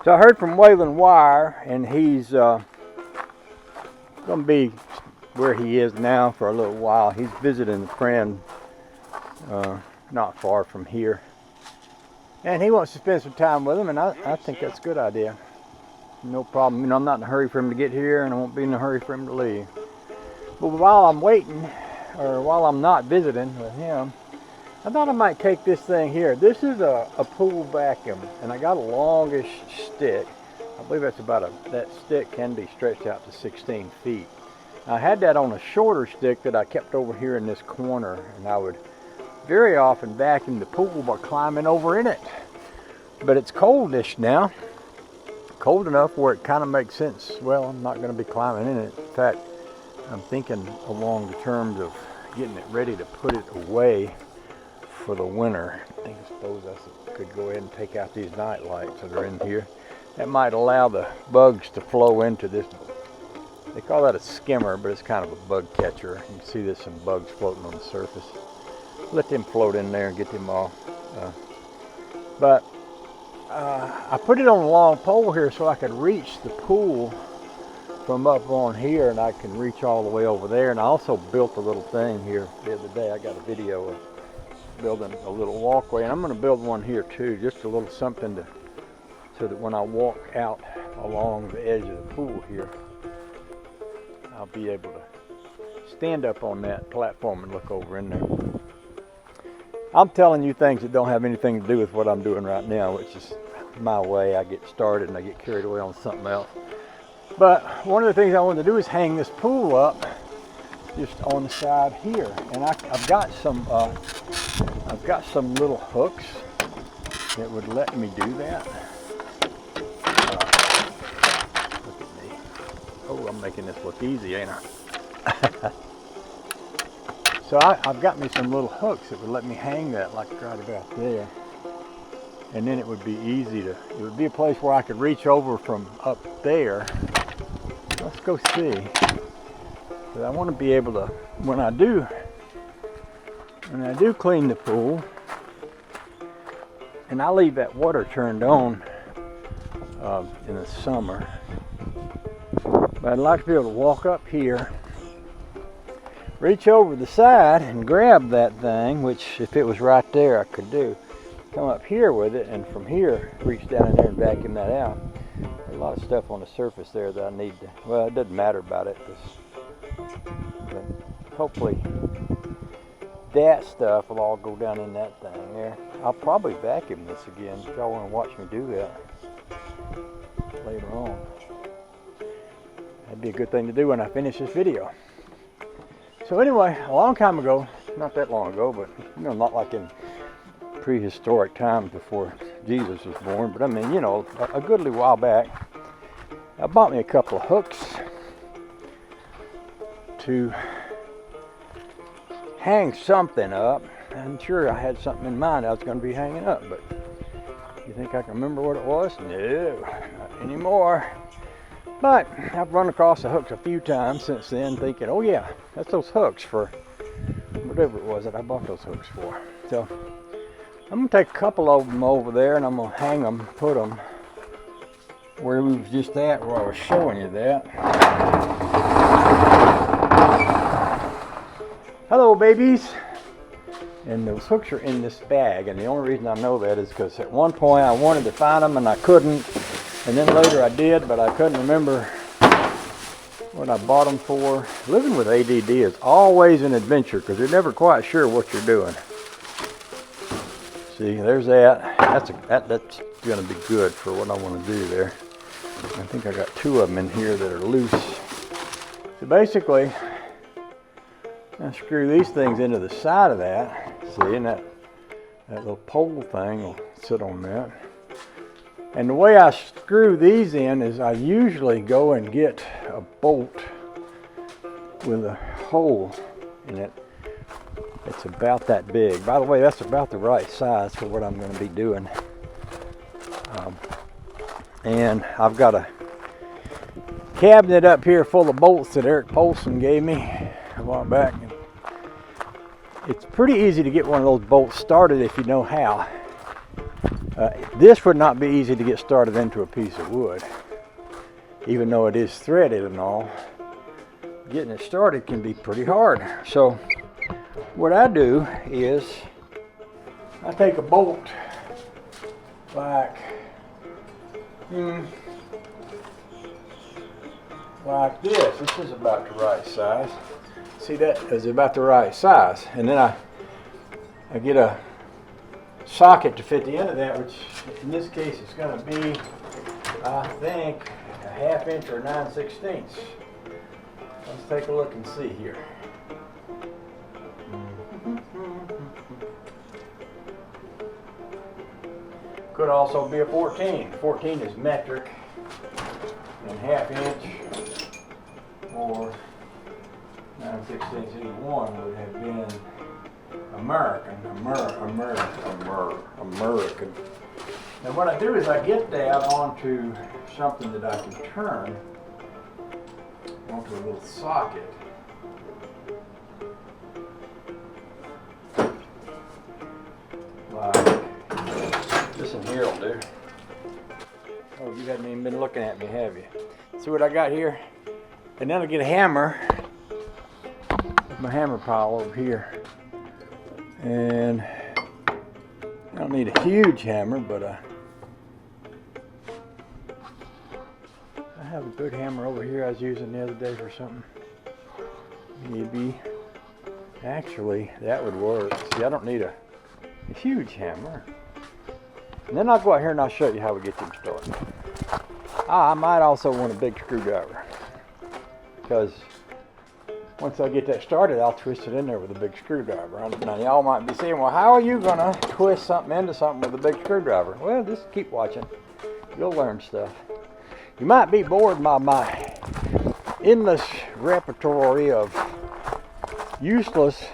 So I heard from Waylon Wire, and he's going to be where he is now for a little while. He's visiting a friend not far from here, and he wants to spend some time with him, and I think that's a good idea. No problem. You know, I'm not in a hurry for him to get here, and I won't be in a hurry for him to leave. But while I'm waiting, or while I'm not visiting with him, I thought I might take this thing here. This is a pool vacuum, and I got a longish stick. I believe that's that stick can be stretched out to 16 feet. I had that on a shorter stick that I kept over here in this corner, and I would very often vacuum the pool by climbing over in it. But it's coldish now. Cold enough where it kind of makes sense. Well, I'm not going to be climbing in it. In fact, I'm thinking along the terms of getting it ready to put it away for the winter. I suppose I could go ahead and take out these night lights that are in here. That might allow the bugs to flow into this. They call that a skimmer, but it's kind of a bug catcher. You can see there's some bugs floating on the surface. Let them float in there and get them off. I put it on a long pole here so I could reach the pool from up on here, and I can reach all the way over there. And I also built a little thing here the other day. I got a video of building a little walkway, and I'm going to build one here too, just a little something so that when I walk out along the edge of the pool here, I'll be able to stand up on that platform and look over in there. I'm telling you things that don't have anything to do with what I'm doing right now, which is my way. I get started and I get carried away on something else. But one of the things I wanted to do is hang this pool up just on the side here, and I've got some little hooks that would let me do that. Look at me. Oh, I'm making this look easy, ain't I? So I've got me some little hooks that would let me hang that like right about there. And then it would be easy it would be a place where I could reach over from up there. Let's go see. Because I want to be able to, when I do clean the pool, and I leave that water turned on in the summer. But I'd like to be able to walk up here, reach over the side and grab that thing, which if it was right there I could do. Come up here with it, and from here reach down in there and vacuum that out. There's a lot of stuff on the surface there that I need to, well, it doesn't matter about it, but hopefully that stuff will all go down in that thing there. I'll probably vacuum this again if y'all want to watch me do that later on. That'd be a good thing to do when I finish this video. So anyway, a long time ago, not that long ago, but you know, not like in prehistoric times before Jesus was born, but I mean, you know, a goodly while back, I bought me a couple of hooks to hang something up. I'm sure I had something in mind I was going to be hanging up, but you think I can remember what it was? No, not anymore. But I've run across the hooks a few times since then, thinking, oh yeah, that's those hooks for whatever it was that I bought those hooks for. So I'm going to take a couple of them over there, and I'm going to hang them, put them where we was just at, where I was showing you that. Hello, babies. And those hooks are in this bag, and the only reason I know that is because at one point I wanted to find them and I couldn't, and then later I did, but I couldn't remember what I bought them for. Living with ADD is always an adventure because you're never quite sure what you're doing. See, there's that. That's going to be good for what I want to do there. I think I got two of them in here that are loose. So basically, I screw these things into the side of that. See, and that little pole thing will sit on that. And the way I screw these in is I usually go and get a bolt with a hole in it. It's about that big. By the way, that's about the right size for what I'm going to be doing. And I've got a cabinet up here full of bolts that Eric Polson gave me a while back. It's pretty easy to get one of those bolts started if you know how. This would not be easy to get started into a piece of wood, even though it is threaded and all. Getting it started can be pretty hard. So what I do is I take a bolt like this. This is about the right size. See, that is about the right size. And then I get a socket to fit the end of that, which in this case is going to be, I think, a 1/2 inch or 9/16. Let's take a look and see here. Could also be a 14. 14 is metric, and 1/2 inch or 9/16 either one would have been American. And what I do is I get that onto something that I can turn onto a little socket. Like this in here will do. Oh, you haven't even been looking at me, have you? See what I got here? And then I get a hammer. My hammer pile over here. And I don't need a huge hammer, but I have a good hammer over here I was using the other day for something. Maybe. Actually, that would work. See, I don't need a huge hammer. And then I'll go out here and I'll show you how we get them started. I might also want a big screwdriver, because once I get that started, I'll twist it in there with a big screwdriver. Now, y'all might be saying, well, how are you going to twist something into something with a big screwdriver? Well, just keep watching. You'll learn stuff. You might be bored by my endless repertory of useless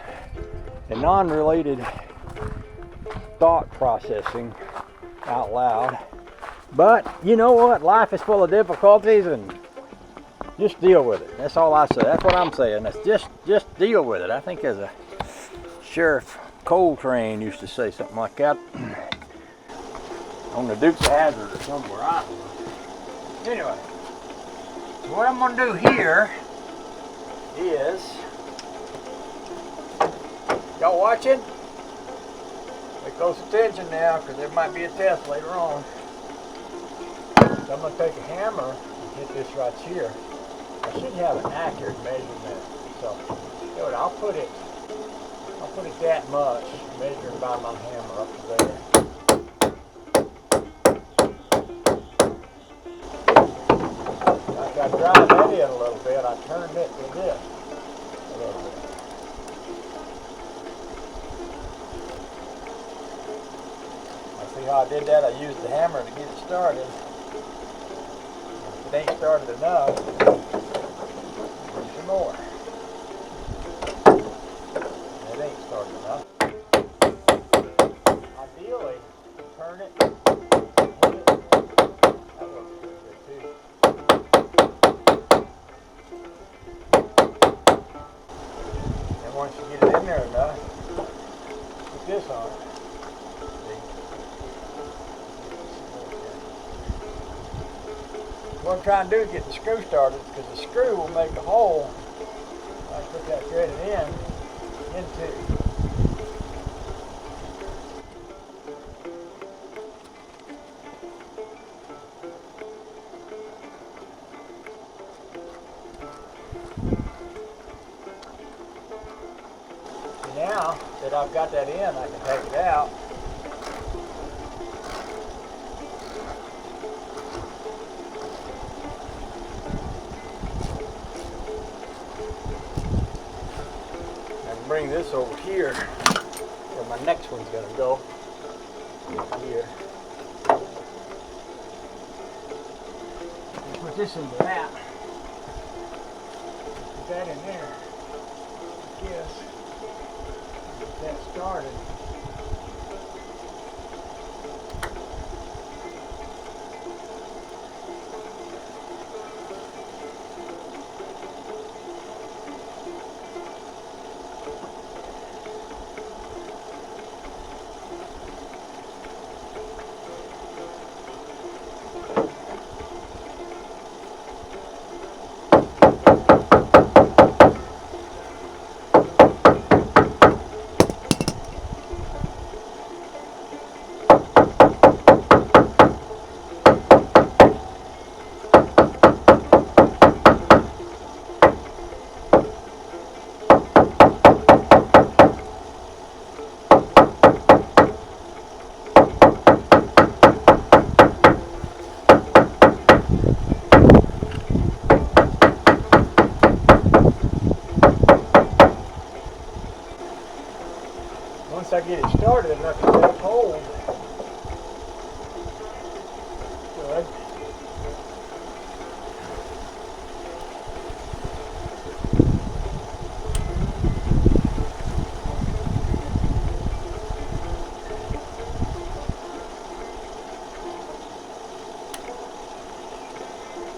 and non-related thought processing out loud. But you know what? Life is full of difficulties, and just deal with it. That's all I say. That's what I'm saying. That's just deal with it. I think as a Sheriff Coltrane used to say something like that on the Dukes of Hazzard or somewhere. I don't know. Anyway, so what I'm going to do here is, y'all watching? Pay close attention now, because there might be a test later on. So I'm going to take a hammer and hit this right here. I should have an accurate measurement, so I'll put it that much, measured by my hammer up to there. After I drive that in a little bit, I turned it to this a little bit. I see how I did that. I used the hammer to get it started. If it ain't started enough, some more. It ain't started enough. Ideally, turn it, hit it. That looks pretty good too. And once you get it in there enough, put this on it. What I'm trying to do is get the screw started, because the screw will make a hole. I put that threaded into. Now that I've got that in, I can take it out. Bring this over here where my next one's going to go. Here. Put this into that. Put that in there. Yes. Get that started.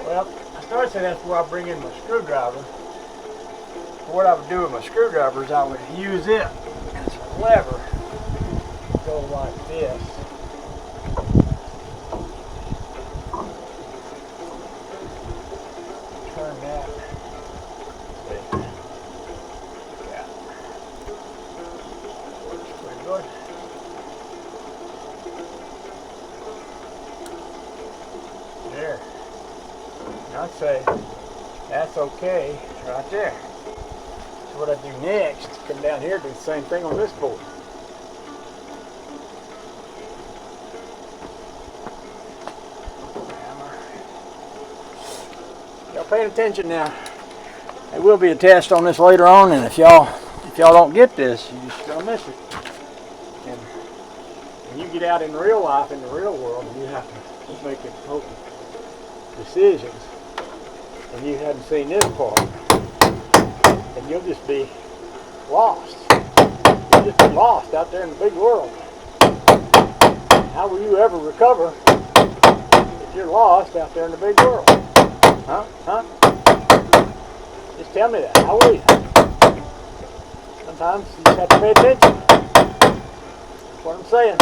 Well, I started saying that's where I bring in my screwdriver. What I would do with my screwdriver is I would use it as a lever. Go like this. Turn that. See. Yeah. Works pretty good. There. And I'd say that's okay right there. So what I do next, come down here and do the same thing on this board. Y'all paying attention now. There will be a test on this later on, and if y'all don't get this, you're just gonna miss it. And when you get out in real life, in the real world, and you have to make important decisions, and you haven't seen this part, and you'll just be lost. You'll just be lost out there in the big world. How will you ever recover if you're lost out there in the big world? Huh? Huh? Just tell me that. How will you? Sometimes you just have to pay attention. That's what I'm saying.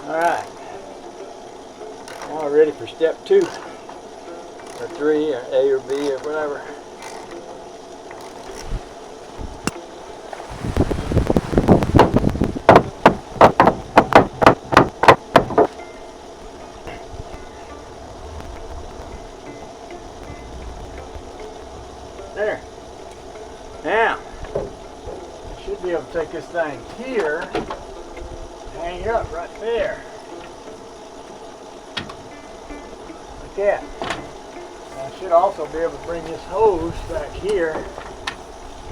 Alright. Now we're ready for step 2. Or 3, or A or B, or whatever. There. Now, I should be able to take this thing here, hang it up right there. Like that. I should also be able to bring this hose back here,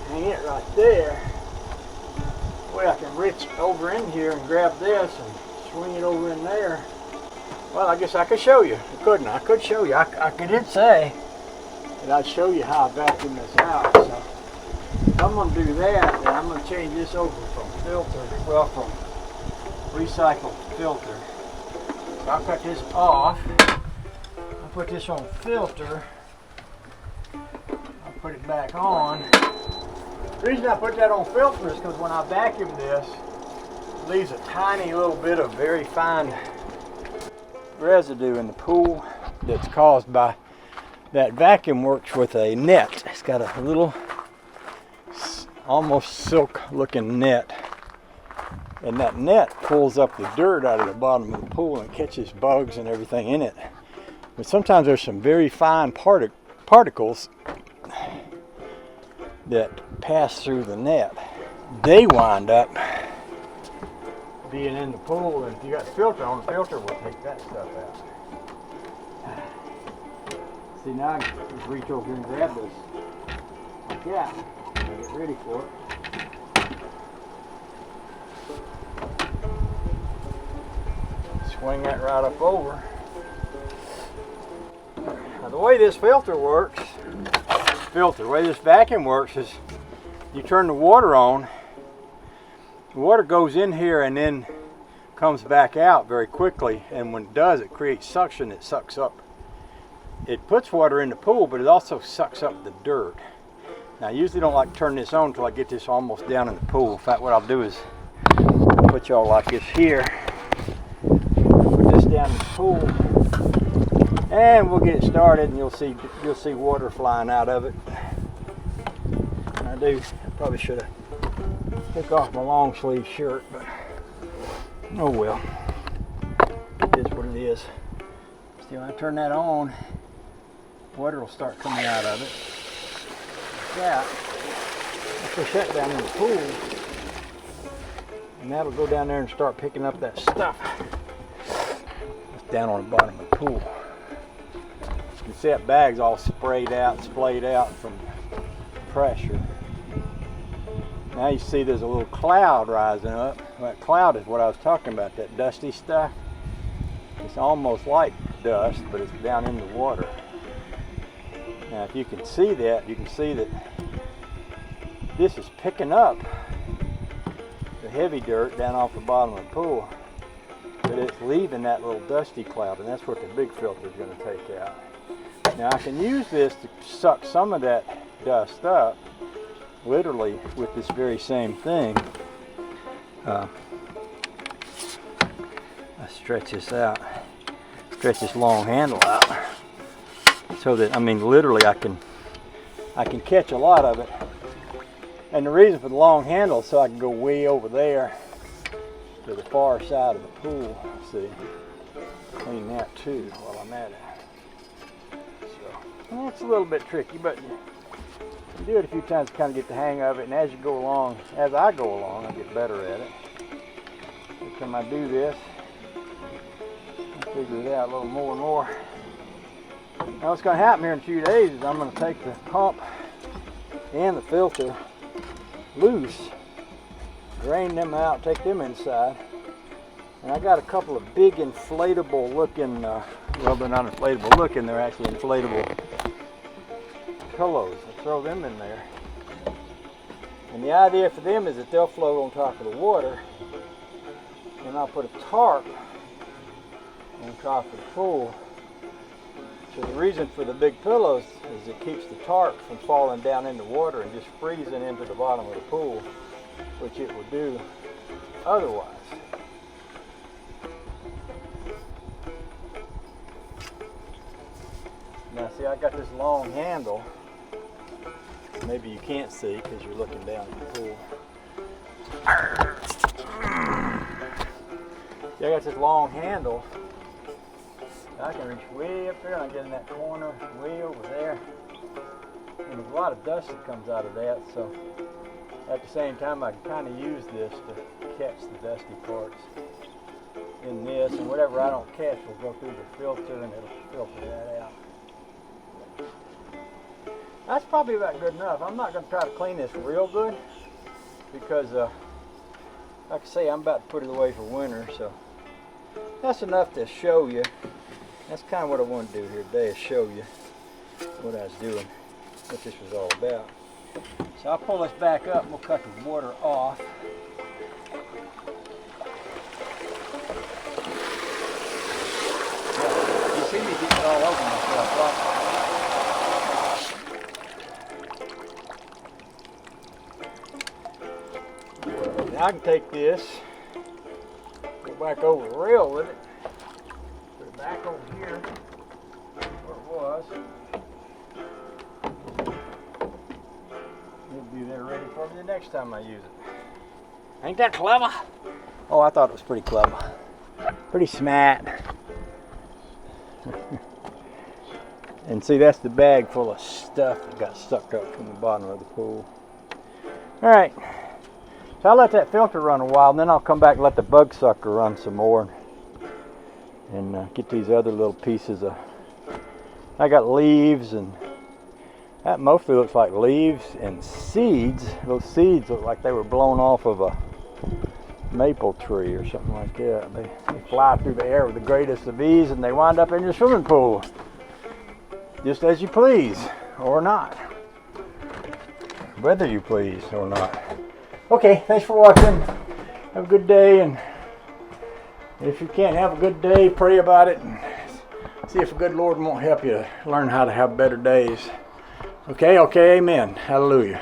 hang it right there. That way I can reach over in here and grab this and swing it over in there. Well, I guess I could show you, couldn't I? I could show you. I did say that I'd show you how I vacuum this out. So if I'm going to do that, then I'm going to change this over from filter, well, from recycled filter. So I'll cut this off. I'll put this on filter. I'll put it back on. The reason I put that on filter is because when I vacuum this, it leaves a tiny little bit of very fine residue in the pool that's caused by that vacuum. Works with a net. It's got a little almost silk looking net, and that net pulls up the dirt out of the bottom of the pool and catches bugs and everything in it. But sometimes there's some very fine particles that pass through the net. They wind up being in the pool, and if you got the filter on, the filter will take that stuff out. See, now I can just reach over here and grab this like that and get ready for it. Swing that right up over. Now the way this filter works, the way this vacuum works is you turn the water on, the water goes in here and then comes back out very quickly, and when it does, it creates suction. It sucks up. It puts water in the pool, but it also sucks up the dirt. Now I usually don't like to turn this on until I get this almost down in the pool. In fact, what I'll do is put y'all like this here, put this down in the pool, and we'll get it started, and you'll see water flying out of it. I probably should have took off my long sleeve shirt, but oh well, it is what it is. See, when I turn that on, water will start coming out of it. Like that. I push that down in the pool, and that'll go down there and start picking up that stuff that's down on the bottom of the pool. You can see that bag's all splayed out from pressure. Now you see there's a little cloud rising up. That cloud is what I was talking about, that dusty stuff. It's almost like dust, but it's down in the water. Now if you can see that, you can see that this is picking up heavy dirt down off the bottom of the pool, but it's leaving that little dusty cloud, and that's what the big filter is going to take out. Now I can use this to suck some of that dust up, literally with this very same thing. I stretch this out, stretch this long handle out, so that, I mean, literally I can catch a lot of it. And the reason for the long handle is so I can go way over there to the far side of the pool. See, clean that too while I'm at it. So, well, it's a little bit tricky, but you do it a few times to kind of get the hang of it. And as you go along, as I go along, I get better at it. Every time I do this, I figure it out a little more and more. Now what's going to happen here in a few days is I'm going to take the pump and the filter loose, drain them out, take them inside, and I got a couple of big inflatable looking, well, they're not inflatable looking, they're actually inflatable pillows. I throw them in there, and the idea for them is that they'll float on top of the water, and I'll put a tarp on top of the pool. So the reason for the big pillows is it keeps the tarp from falling down in the water and just freezing into the bottom of the pool, which it will do otherwise. Now see, I got this long handle. Maybe you can't see because you're looking down at the pool. See, I got this long handle. I can reach way up there and I get in that corner, way over there. And there's a lot of dust that comes out of that, so at the same time I can kind of use this to catch the dusty parts in this, and whatever I don't catch will go through the filter and it'll filter that out. That's probably about good enough. I'm not going to try to clean this real good because, like I say, I'm about to put it away for winter, so that's enough to show you. That's kind of what I want to do here today, is show you what I was doing, what this was all about. So I'll pull this back up and we'll cut the water off. Yeah, you see me getting all over myself, right? Now I can take this, go back over the rail with it, put it back over here where it was. It'll be there ready for me the next time I use it. Ain't that clever? Oh, I thought it was pretty clever. Pretty smart. And see, that's the bag full of stuff that got sucked up from the bottom of the pool. All right. So I'll let that filter run a while, and then I'll come back and let the bug sucker run some more, and get these other little pieces of. I got leaves, and that mostly looks like leaves and seeds. Those seeds look like they were blown off of a maple tree or something like that. They fly through the air with the greatest of ease, and they wind up in your swimming pool, just as you please, or not, whether you please or not. Okay, thanks for watching. Have a good day, and if you can't have a good day, pray about it and see if the good Lord won't help you to learn how to have better days. Okay, amen. Hallelujah.